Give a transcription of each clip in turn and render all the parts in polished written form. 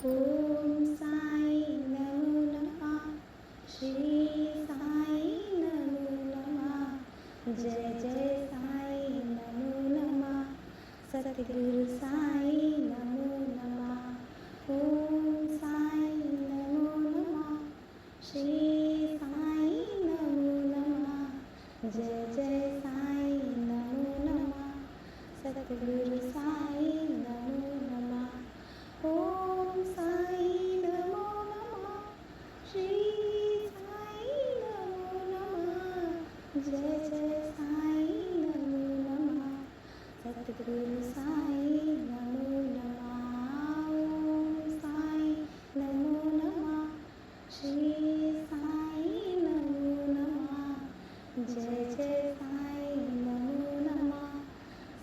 ओम साई नमो नमः। श्री साई नमो नमः। जय जय साई नमो नमः। सतगुरु साई नमो नमः। ओम साई नमो नमः। श्री साई नमो नमः। जय जय साई नमो नमः। सतगुरु साई नमो नमः। ओम साई नमो नमः। श्री साई नमो नमः। जय जय साई नमो नमः। सतगुरु साई नमो नमः। ओम साई नमो नमः। श्री साई नमो नमः। जय जय साई नमो नमः।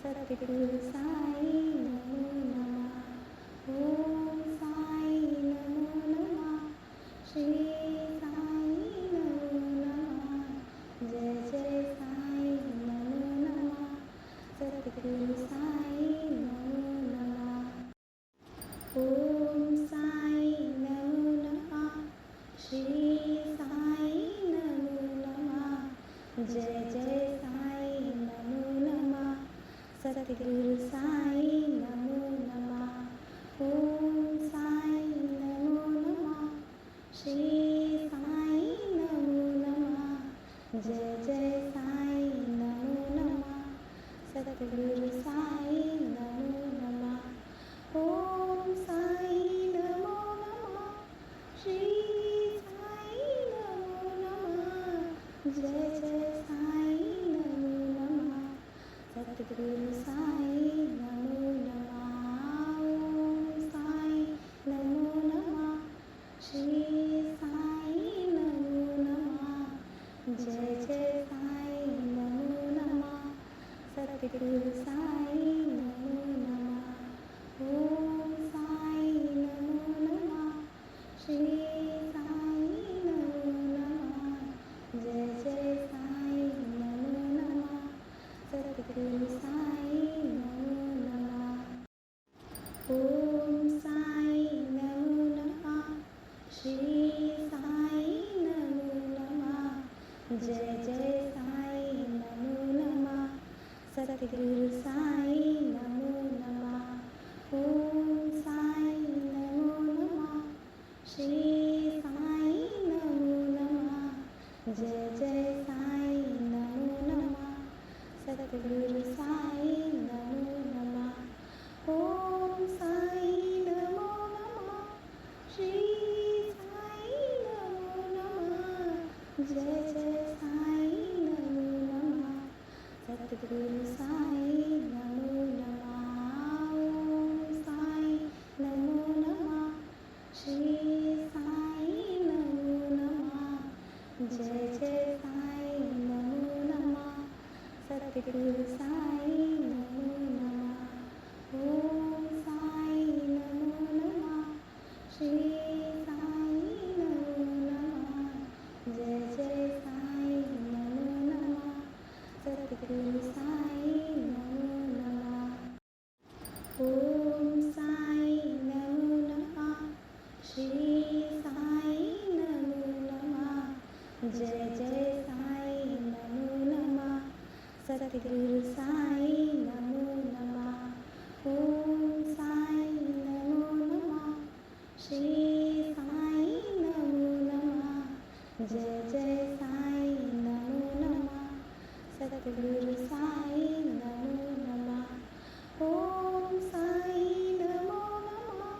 सतगुरु साई नमो नमः। ओम साई नमो नमः। श्री साई नमो नमः। जय जय साई नमो नमः। सतगुरु साई नमो नमः। ओम साई नमो नमः। श्री साई नमो नमः। जय जय साई नमो नमः। सतगुरु साई नमो नमः। ओम साई नमो नमः। श्री साई नमो नमः। जय जय साई नमो नमः। सतगुरु साई नमो नमः। ओम साई नमो नमः। श्री साई नमो नमः। जय जय साई नमो नमः। सतगुरु साई नमो नमः। ओम साई नमो नमः। श्री साई नमो नमः। जय जय साई नमो नमः। सतगुरु साई नमो नमः। ओम साई नमो नमः। श्री साई नमो नमः। जय जय साई नमो नमः। सतगुरु साई नमो नमः। ओम साई नमो नमः। श्री साई नमो नमः। जय जय साई नमो नमः। सतगुरु साई नमो नमः। ओम साई नमो नमः। श्री साई नमो नमः। जय जय साई नमो नमः। सतगुरु साई नमो नमः। ओम साई नमो नमः। श्री साई नमो नमः। जय जय साई नमो नमः। सतगुरु साई नमो नमः। ओम साई नमो नमः। श्री साई नमो नमः। जय जय साई नमो नमः। सतगुरु साई नमो नमः। ओम साई नमो नमः। श्री साई नमो नमः। जय जय साई नमो नमः। सतगुरु साई नमो नमः। ओम साई नमो नमः। श्री साई नमो नमः। जय जय साई नमो नमः। सतगुरु साई नमो नमः। ओम साई नमो नमः। श्री साई नमो नमः। जय जय साई नमो नमः। सतगुरु साई नमो नमः। ओम साई नमो नमः।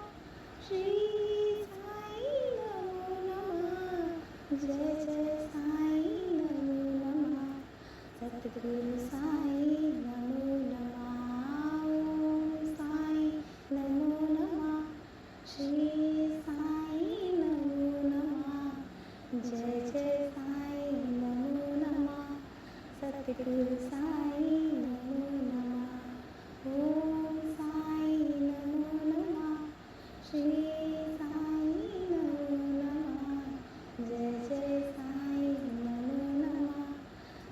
श्री साई नमो नमः। जय जय साई नमो नमः। सतगुरु साई नमो नमः। ओम साई नमो नमः। श्री साई नमो नमः। जय जय साई नमो नमः। सतगुरु साई नमो नमः। ओम साई नमो नमः। श्री साई नमो नमः। जय जय साई नमो नमः।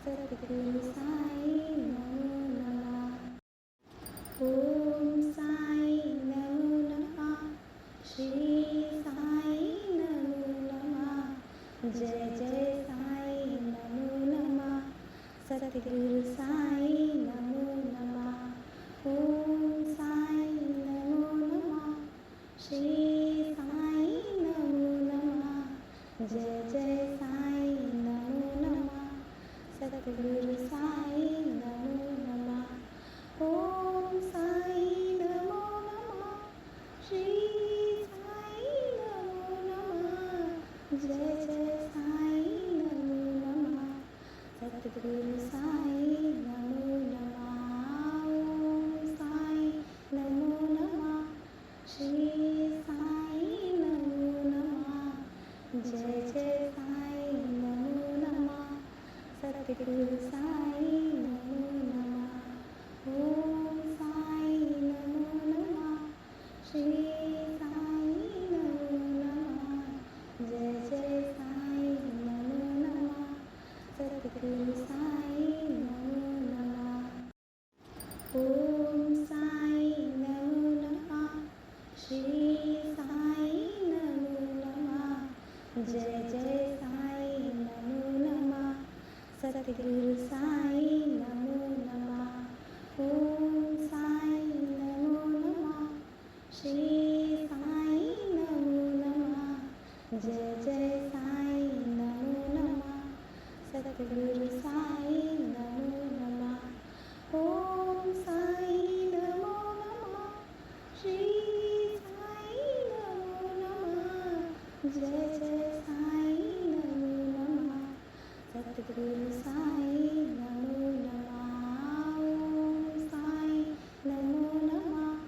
सतगुरु साई नमो नमः। ओम साई नमो नमः। श्री श्री साई नमो नमः। जय जय साई नमो नमः। सद्गुरु साई नमो नमः। ओम साई नमो नमः। श्री साई नमो नमः। जय जय साई नमो नमः। सद्गुरु साई नमो नमः। ओम साई नमो नमः। श्री साई नमो नमः। जय जय साई नमो नमः। सद्गुरु साई नमो नमः। ओम साई नमो नमः। श्री साई नमो नमः। जय जय साई नमो नमः। सद्गुरु साई नमो नमः। ओम साई नमो नमः। श्री साई नमो नमः। जय जय साई नमो नमः। सद्गुरु साई नमो नमः। ओम साई नमो नमः। श्री साई नमो नमः। जय जय साई नमो नमः। सद्गुरु साई नमो नमः। ओम साई नमो नमः। श्री साई नमो नमः। जय जय साई नमो नमः। सद्गुरु साई नमो नमः। ओम साई नमो नमः।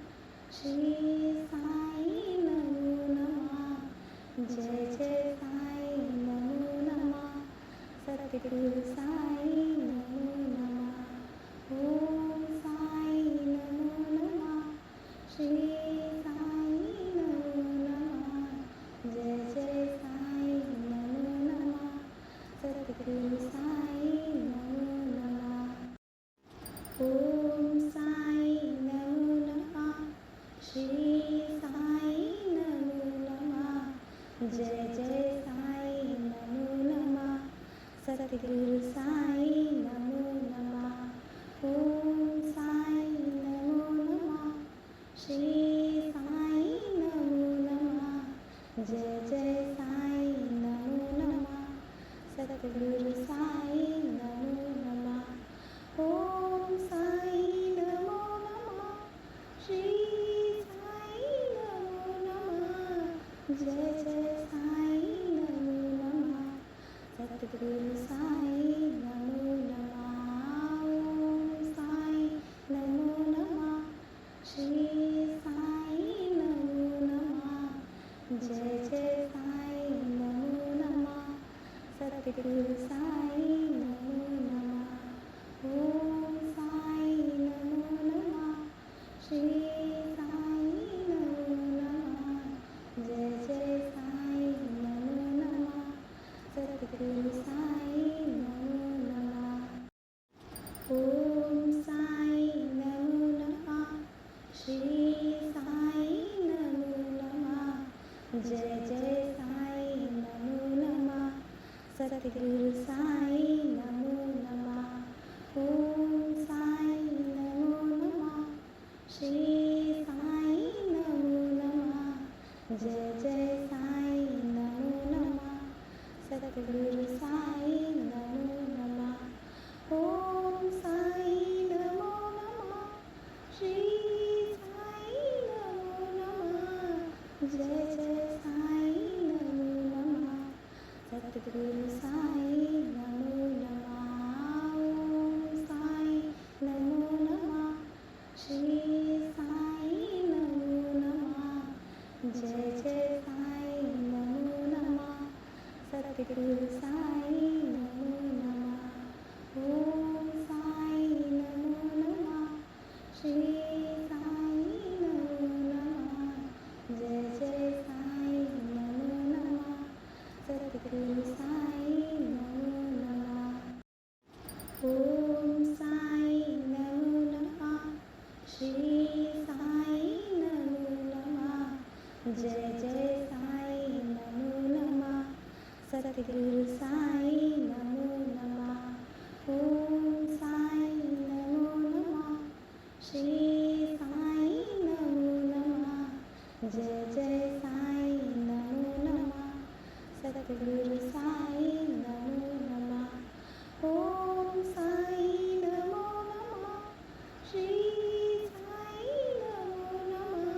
श्री साई नमो नमः। जय जय साई नमो नमः। सद्गुरु साई नमो नमः। ओम साई नमो नमः। श्री साई नमो नमः। जय जय साई नमो नमः। सद्गुरु साई नमो नमः। ओम साई नमो नमः। श्री साई नमो नमः। जय जय साई नमो नमः। सद्गुरु साई नमो नमः। ओम साई नमो नमः। श्री साई नमो नमः। जय जय साई नमो नमः। सद्गुरु साई नमो नमः। ओम साई नमो नमः। श्री साई नमो नमः। जय जय साई नमो नमः। सद्गुरु साई नमो नमः। ओम साई नमो नमः। श्री साई नमो नमः। जय जय साई नमो नमः। सद्गुरु साई नमो नमः। ओम साई नमो नमः। श्री साई नमो नमः। जय जय साई नमो नमः। सद्गुरु साई नमो नमः। ओम साई नमो नमः। श्री साई नमो नमः। जय जय साई नमो नमः। सद्गुरु साई नमो नमः। ओम साई नमो नमः। श्री साई नमो नमः। जय जय साई नमो नमः। सद्गुरु साई नमो नमः। ओम साई नमो नमः। श्री साई नमो नमः। जय जय साई नमो नमः। सद्गुरु साई नमो नमः। ओम साई नमो नमः। श्री साई नमो नमः। जय जय साई नमो नमः। सद्गुरु साई नमो नमः। ओम साई नमो नमः। श्री साई नमो नमः। जय जय साई नमो नमः। सद्गुरु साई नमो नमः। ओम साई नमो नमः। श्री साई नमो नमः। जय जय साई नमो नमः। सद्गुरु साई नमो नमः। ओम साई नमो नमः। श्री साई नमो नमः। जय जय साई नमो नमः सतगुरु साई नमो नमः ओम साई नमो नमः श्री साई नमो नमः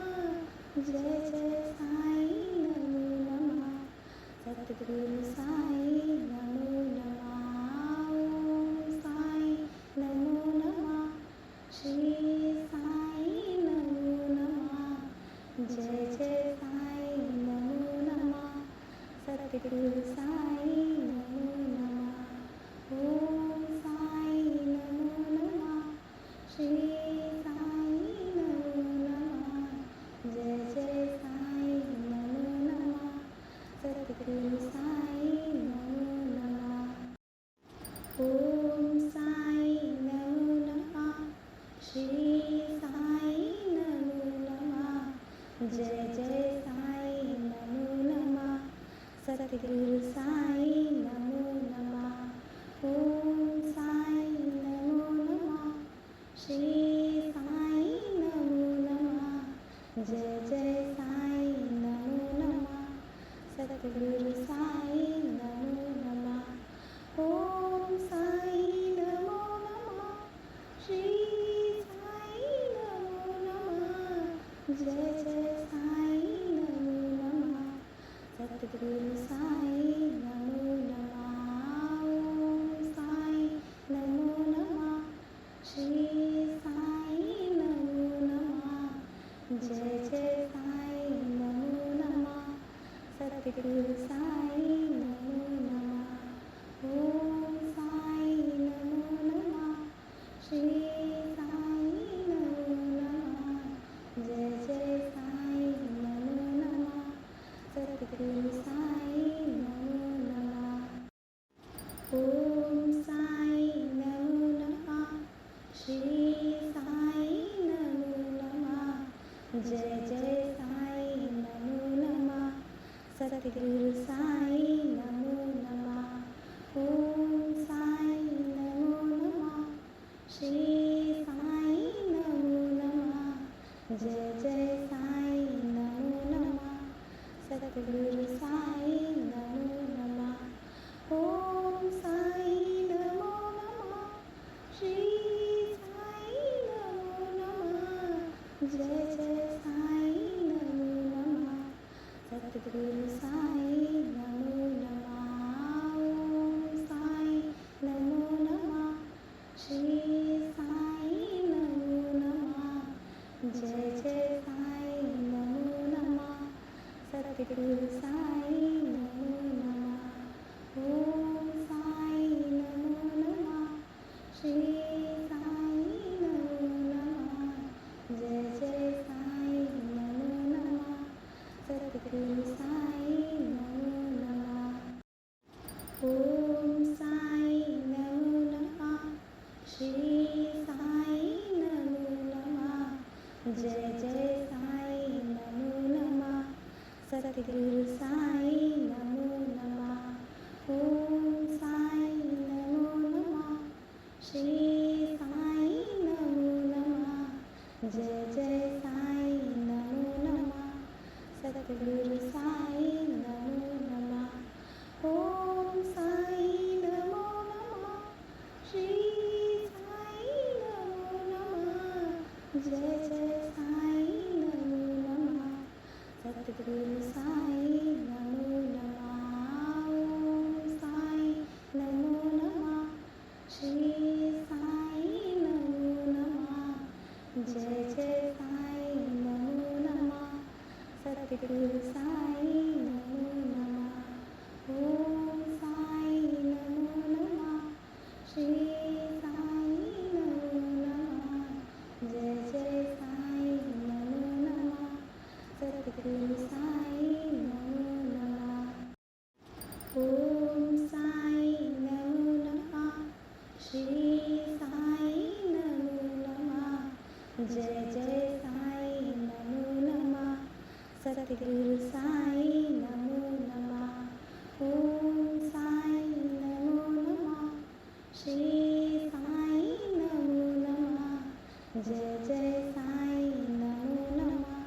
जय जय साई नमो नमः सतगुरु साई नमो नमः ओम साई नमो नमः श्री साई नमो नमः जय जय साई नमो नमः सतगुरु साई नमो नमः ओम साई नमो नमः श्री साई नमो नमः जय जय साई नमो नमः सतगुरु साई नमो नमः ओम साई नमो नमः श्री साई नमो नमः जय जय साई नमो नमः सतगुरु साई नमो नमः ओम साई नमो नमः श्री साई नमो नमः जय जय साई नमो नमः सतगुरु साई नमो नमः ओम साई नमो नमः श्री साई नमो नमः जय जय साई नमो नमः सतगुरु साई नमो नमः ओम साई नमो नमः श्री साई नमो नमः जय जय साई नमो नमः सतगुरु साई नमो नमः ओम साई नमो नमः श्री साई नमो नमः जय जय साई नमो नमः सतगुरु साई नमो नमः ओम साई नमो नमः श्री साई नमो नमः जय जय साई नमो नमः सतगुरु साई नमो नमः ओम साई नमो नमः श्री साई नमो नमः जय जय साई नमो नमः सतगुरु साई नमो नमः ओम साई नमो नमः श्री साई नमो नमः जय जय साई नमो नमः सतगुरु साई नमो नमः ओम साई नमो नमः श्री साई नमो नमः जय जय साई नमो नमः सतगुरु साई नमो नमः ओम साई नमो नमः श्री साई नमो नमः जय जय साई नमो नमः सतगुरु साई नमो नमः ओम साई नमो नमः श्री साई नमो नमः जय जय साई नमो नमः सतगुरु साई नमो नमः ओम साई नमो नमः श्री साई नमो नमः जय जय साई नमो नमः सतगुरु साई नमो नमः ओम साई नमो नमः श्री साई नमो नमः जय जय साई नमो नमः सतगुरु साई नमो नमः ओम साई नमो नमः श्री साई नमो नमः जय जय साई नमो नमः सतगुरु साई नमो नमः ओम साई नमो नमः श्री साई नमो नमः जय जय साई नमो नमः सतगुरु साई नमो नमः ओम साई नमो नमः श्री साई नमो नमः जय जय साई नमो नमः सतगुरु साई नमो नमः ओम साई नमो नमः श्री साई नमो नमः जय जय साई नमो नमः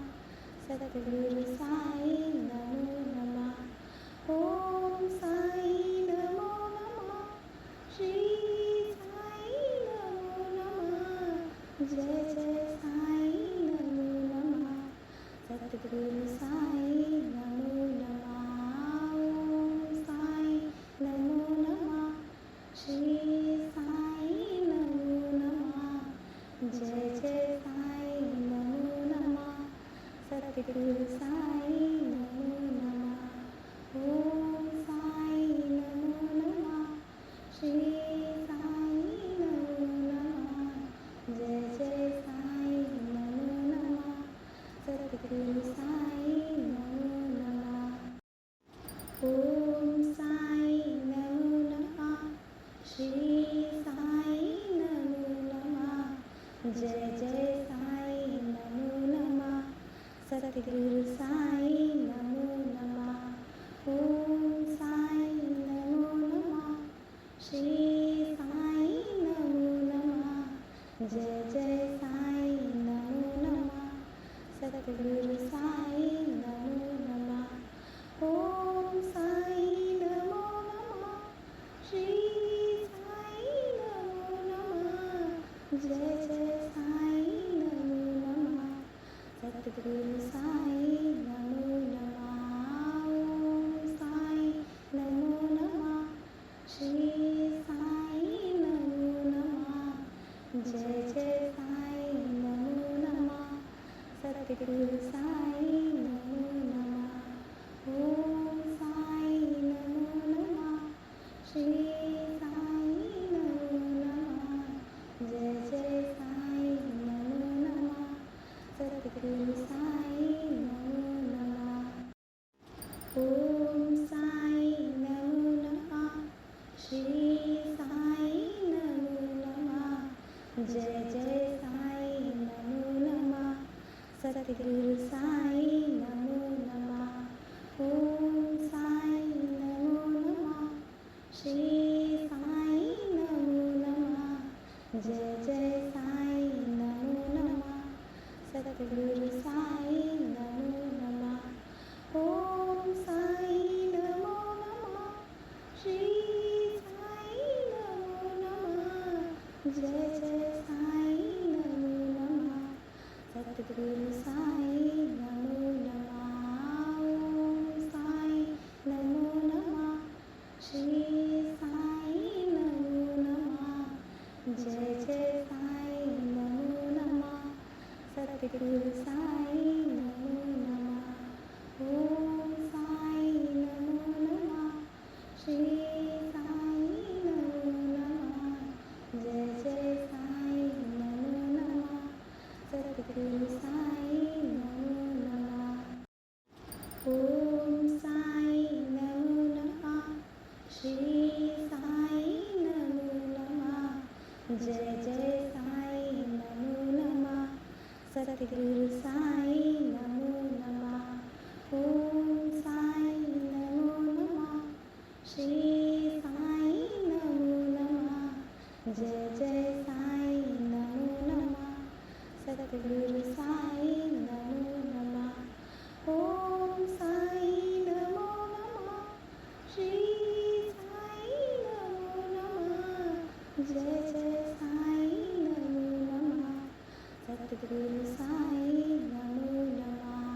सतगुरु सद्गुरु साई नमो नमः। ओम साई नमो नमः। श्री साई नमो नमः। जय जय साई नमो नमः। सद्गुरु साई नमो नमः। ओम साई नमो नमः। श्री साई नमो नमः। जय जय साई नमो नमः। सद्गुरु साई नमो नमः। ओम साई नमो नमः। श्री साई नमो नमः। जय जय साई नमो नमः। सद्गुरु साई नमो नमः। ओम साई नमो नमः। श्री साई नमो नमः। जय जय साई नमो नमः। सद्गुरु साई नमो नमः। ओम साई नमो नमः। श्री साई नमो नमः। जय जय साई नमो नमः। सद्गुरु साई नमो नमः। ओम साई नमो नमः। श्री साई नमो नमः। जय जय साई नमो नमः। सद्गुरु साई नमो नमः। ओम साई नमो नमः। श्री साई नमो नमः। जय जय साई नमो नमः। सद्गुरु साई नमो नमः। ओम साई नमो नमः। श्री साई नमो नमः। जय जय साई नमो नमः। सद्गुरु साई नमो नमः। ओम साई नमो नमः। श्री साई नमो नमः। जय जय साई नमो नमः। सद्गुरु साई नमो नमः। ओम साई नमो नमः। श्री साई नमो नमः। जय जय साई नमो नमः। सद्गुरु साई नमो नमः। ओम साई नमो नमः। श्री साई नमो नमः। जय जय साई नमो नमः। सद्गुरु साई नमो नमः। ओम साई नमो नमः। श्री साई नमो नमः। जय जय साई नमो नमः। सद्गुरु साई नमो नमः। ओम साई नमो नमः। श्री साई नमो नमः। जय जय साई नमो नमः। सद्गुरु साई नमो नमः। ओम साई नमो नमः। श्री साई नमो नमः। जय जय साई नमो नमः। सद्गुरु साई नमो नमः। ओम साई नमो नमः। श्री साई नमो नमः। जय जय साई नमो नमः। सद्गुरु साई नमो नमः। ओम साई नमो नमः। श्री साई नमो नमः। जय जय साई नमो नमः। सद्गुरु साई नमो नमः।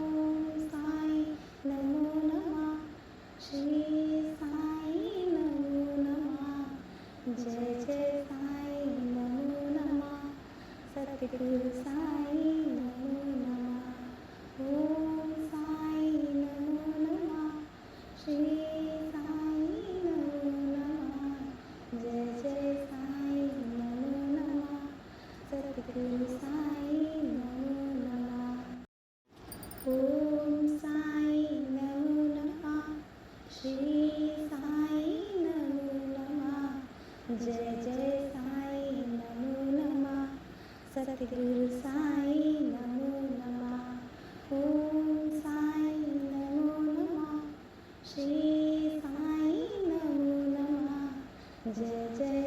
ओम साई नमो नमः। श्री साई नमो नमः। जय जय साई नमो नमः। सद्गुरु साई नमो नमः। ओम साई नमो नमः। श्री साई नमो नमः। जय जय साई नमो नमः। सद्गुरु साई नमो नमः। ओम साई नमो नमः। श्री साई नमो नमः। जय जय साई नमो नमः। सद्गुरु साई नमो नमः। ओम साई नमो नमः। श्री साई नमो नमः। जय जय